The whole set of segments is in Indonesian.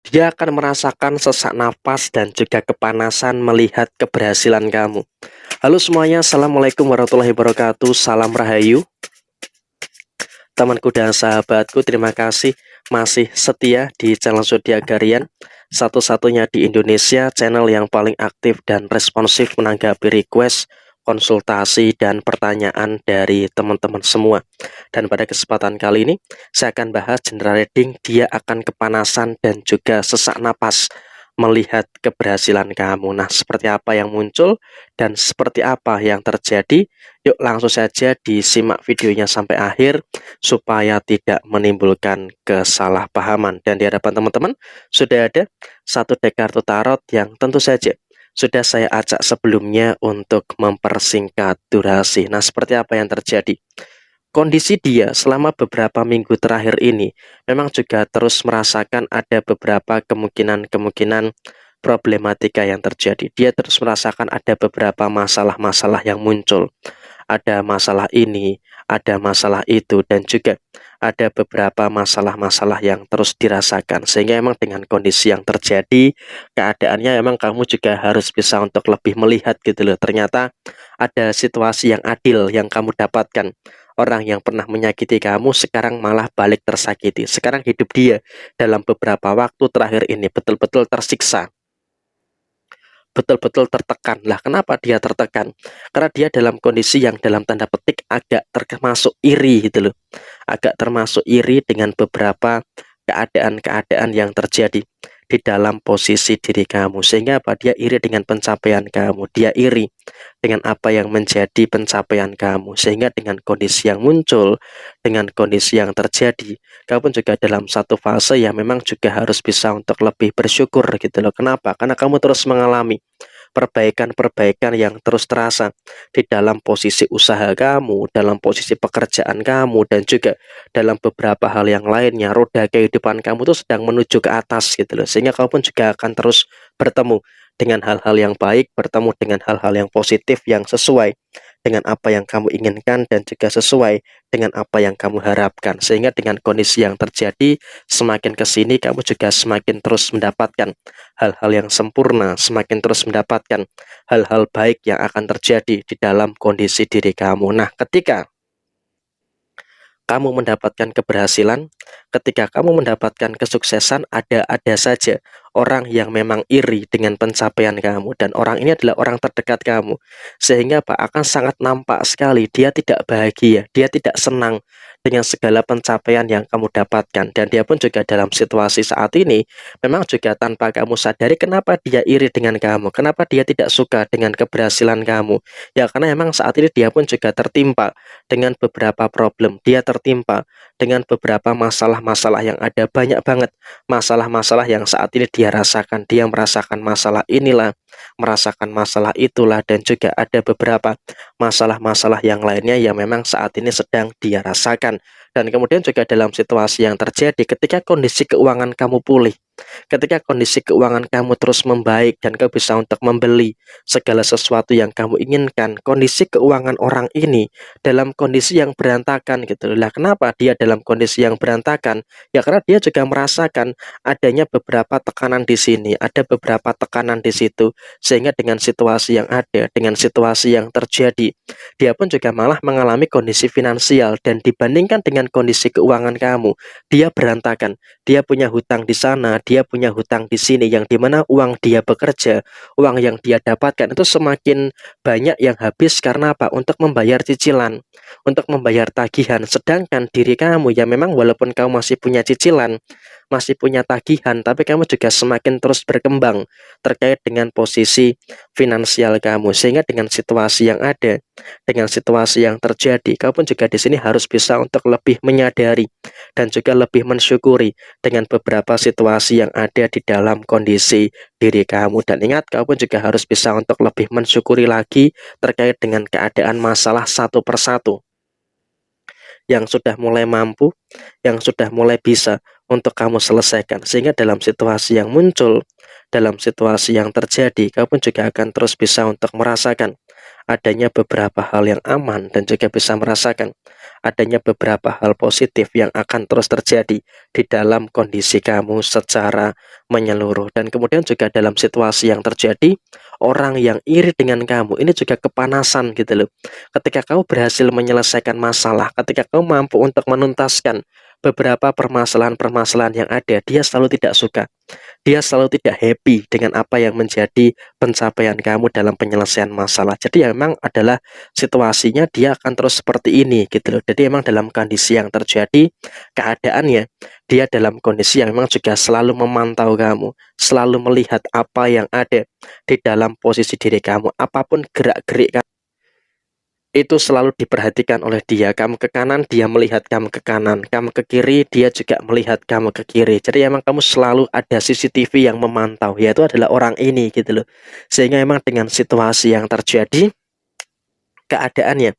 Dia akan merasakan sesak napas dan juga kepanasan melihat keberhasilan kamu. Halo semuanya, Assalamualaikum warahmatullahi wabarakatuh. Salam Rahayu, temanku dan sahabatku. Terima kasih masih setia di channel Zodiac satu-satunya di Indonesia, channel yang paling aktif dan responsif menanggapi request, konsultasi, dan pertanyaan dari teman-teman semua. Dan pada kesempatan kali ini, saya akan bahas general reading. Dia akan kepanasan dan juga sesak napas melihat keberhasilan kamu. Nah, seperti apa yang muncul dan seperti apa yang terjadi? Yuk langsung saja disimak videonya sampai akhir supaya tidak menimbulkan kesalahpahaman. Dan di hadapan teman-teman sudah ada satu deck kartu tarot yang tentu saja sudah saya acak sebelumnya untuk mempersingkat durasi. Nah, seperti apa yang terjadi? Kondisi dia selama beberapa minggu terakhir ini memang juga terus merasakan ada beberapa kemungkinan-kemungkinan problematika yang terjadi. Dia terus merasakan ada beberapa masalah-masalah yang muncul. Ada masalah ini, ada masalah itu, dan juga ada beberapa masalah-masalah yang terus dirasakan. Sehingga emang dengan kondisi yang terjadi, keadaannya emang kamu juga harus bisa untuk lebih melihat gitu loh. Ternyata ada situasi yang adil yang kamu dapatkan. Orang yang pernah menyakiti kamu sekarang malah balik tersakiti. Sekarang hidup dia dalam beberapa waktu terakhir ini betul-betul tersiksa, betul-betul tertekan. Lah, kenapa dia tertekan? Karena dia dalam kondisi yang dalam tanda petik agak termasuk iri gitu loh. Agak termasuk iri dengan beberapa keadaan-keadaan yang terjadi di dalam posisi diri kamu. Sehingga apa? Dia iri dengan pencapaian kamu. Dia iri dengan apa yang menjadi pencapaian kamu. Sehingga dengan kondisi yang muncul, dengan kondisi yang terjadi, kamu pun juga dalam satu fase yang memang juga harus bisa untuk lebih bersyukur gitu loh. Kenapa? Karena kamu terus mengalami perbaikan-perbaikan yang terus terasa di dalam posisi usaha kamu, dalam posisi pekerjaan kamu, dan juga dalam beberapa hal yang lainnya. Roda kehidupan kamu tuh sedang menuju ke atas gitu loh, sehingga kamu pun juga akan terus bertemu dengan hal-hal yang baik, bertemu dengan hal-hal yang positif yang sesuai dengan apa yang kamu inginkan dan juga sesuai dengan apa yang kamu harapkan. Sehingga dengan kondisi yang terjadi, semakin ke sini kamu juga semakin terus mendapatkan hal-hal yang sempurna, semakin terus mendapatkan hal-hal baik yang akan terjadi di dalam kondisi diri kamu. Nah, ketika kamu mendapatkan keberhasilan, ketika kamu mendapatkan kesuksesan, ada saja orang yang memang iri dengan pencapaian kamu, dan orang ini adalah orang terdekat kamu. Sehingga Pak akan sangat nampak sekali dia tidak bahagia, dia tidak senang dengan segala pencapaian yang kamu dapatkan, dan dia pun juga dalam situasi saat ini memang juga tanpa kamu sadari kenapa dia iri dengan kamu, kenapa dia tidak suka dengan keberhasilan kamu. Ya karena memang saat ini dia pun juga tertimpa dengan beberapa problem, dia tertimpa dengan beberapa masalah-masalah yang ada, banyak banget masalah-masalah yang saat ini dia rasakan. Dia merasakan masalah inilah, merasakan masalah itulah, dan juga ada beberapa masalah-masalah yang lainnya yang memang saat ini sedang dia rasakan. Dan kemudian juga dalam situasi yang terjadi ketika kondisi keuangan kamu pulih, ketika kondisi keuangan kamu terus membaik dan kamu bisa untuk membeli segala sesuatu yang kamu inginkan, kondisi keuangan orang ini dalam kondisi yang berantakan gitu. Lah, kenapa dia dalam kondisi yang berantakan? Ya karena dia juga merasakan adanya beberapa tekanan di sini, ada beberapa tekanan di situ, sehingga dengan situasi yang ada, dengan situasi yang terjadi, dia pun juga malah mengalami kondisi finansial, dan dibandingkan dengan kondisi keuangan kamu, dia berantakan. Dia punya hutang di sana, dia punya hutang di sini, yang dimana uang dia bekerja, uang yang dia dapatkan itu semakin banyak yang habis karena apa? Untuk membayar cicilan, untuk membayar tagihan. Sedangkan diri kamu yang memang walaupun kamu masih punya cicilan, masih punya tagihan, tapi kamu juga semakin terus berkembang terkait dengan posisi finansial kamu. Sehingga dengan situasi yang ada, dengan situasi yang terjadi, kamu pun juga di sini harus bisa untuk lebih menyadari dan juga lebih mensyukuri dengan beberapa situasi yang ada di dalam kondisi diri kamu. Dan ingat, kamu pun juga harus bisa untuk lebih mensyukuri lagi terkait dengan keadaan masalah satu persatu yang sudah mulai mampu, yang sudah mulai bisa untuk kamu selesaikan. Sehingga dalam situasi yang muncul, dalam situasi yang terjadi, kamu pun juga akan terus bisa untuk merasakan adanya beberapa hal yang aman dan juga bisa merasakan adanya beberapa hal positif yang akan terus terjadi di dalam kondisi kamu secara menyeluruh. Dan kemudian juga dalam situasi yang terjadi, orang yang iri dengan kamu ini juga kepanasan gitu loh. Ketika kamu berhasil menyelesaikan masalah, ketika kamu mampu untuk menuntaskan beberapa permasalahan-permasalahan yang ada, dia selalu tidak suka. Dia selalu tidak happy dengan apa yang menjadi pencapaian kamu dalam penyelesaian masalah. Jadi ya memang adalah situasinya dia akan terus seperti ini gitu loh. Jadi emang dalam kondisi yang terjadi, keadaannya dia dalam kondisi yang memang juga selalu memantau kamu, selalu melihat apa yang ada di dalam posisi diri kamu, apapun gerak-gerik kamu itu selalu diperhatikan oleh dia. Kamu ke kanan, dia melihat kamu ke kanan. Kamu ke kiri, dia juga melihat kamu ke kiri. Jadi emang kamu selalu ada CCTV yang memantau, yaitu adalah orang ini gitu loh. Sehingga emang dengan situasi yang terjadi, keadaannya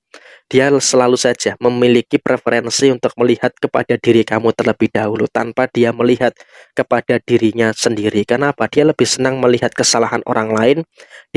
dia selalu saja memiliki preferensi untuk melihat kepada diri kamu terlebih dahulu tanpa dia melihat kepada dirinya sendiri. Kenapa? Dia lebih senang melihat kesalahan orang lain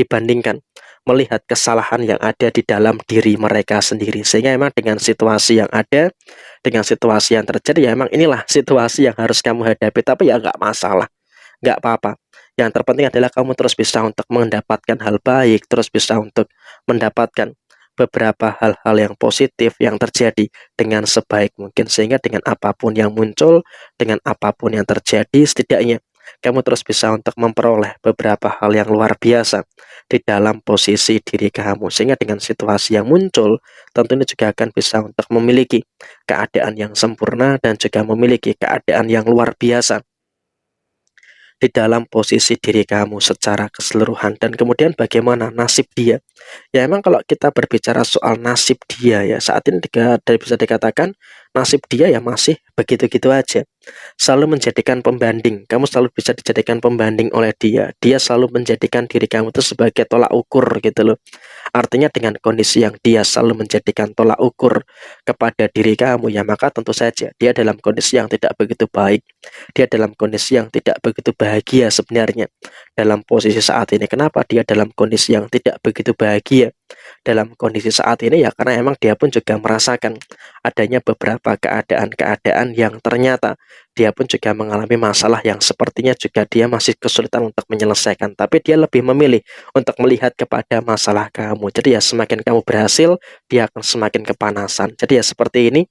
dibandingkan melihat kesalahan yang ada di dalam diri mereka sendiri. Sehingga memang dengan situasi yang ada, dengan situasi yang terjadi, ya memang inilah situasi yang harus kamu hadapi. Tapi ya nggak masalah, nggak apa-apa. Yang terpenting adalah kamu terus bisa untuk mendapatkan hal baik, terus bisa untuk mendapatkan beberapa hal-hal yang positif yang terjadi dengan sebaik mungkin, sehingga dengan apapun yang muncul, dengan apapun yang terjadi, setidaknya kamu terus bisa untuk memperoleh beberapa hal yang luar biasa di dalam posisi diri kamu, sehingga dengan situasi yang muncul tentunya juga akan bisa untuk memiliki keadaan yang sempurna dan juga memiliki keadaan yang luar biasa di dalam posisi diri kamu secara keseluruhan. Dan kemudian bagaimana nasib dia? Ya emang kalau kita berbicara soal nasib dia ya, saat ini bisa dikatakan nasib dia ya masih begitu-gitu aja. Selalu menjadikan pembanding, kamu selalu bisa dijadikan pembanding oleh dia. Dia selalu menjadikan diri kamu itu sebagai tolak ukur gitu loh. Artinya dengan kondisi yang dia selalu menjadikan tolak ukur kepada diri kamu, ya maka tentu saja dia dalam kondisi yang tidak begitu baik. Dia dalam kondisi yang tidak begitu bahagia sebenarnya dalam posisi saat ini. Kenapa dia dalam kondisi yang tidak begitu bahagia dalam kondisi saat ini? Ya karena emang dia pun juga merasakan adanya beberapa keadaan-keadaan yang ternyata dia pun juga mengalami masalah yang sepertinya juga dia masih kesulitan untuk menyelesaikan. Tapi dia lebih memilih untuk melihat kepada masalah kamu. Jadi ya semakin kamu berhasil, dia akan semakin kepanasan. Jadi ya seperti ini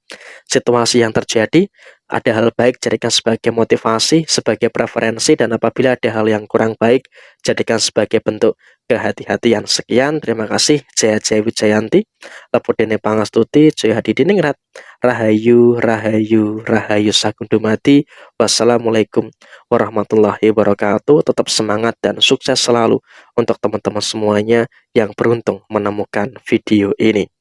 situasi yang terjadi. Ada hal baik, jadikan sebagai motivasi, sebagai preferensi, dan apabila ada hal yang kurang baik, jadikan sebagai bentuk kehati-hatian. Sekian, terima kasih. Jaya Jaya Wijayanti, Lepudene Pangastuti, Jaya Hadidiningrat, Rahayu, Rahayu, Rahayu Sakundumati. Wassalamualaikum warahmatullahi wabarakatuh. Tetap semangat dan sukses selalu untuk teman-teman semuanya yang beruntung menemukan video ini.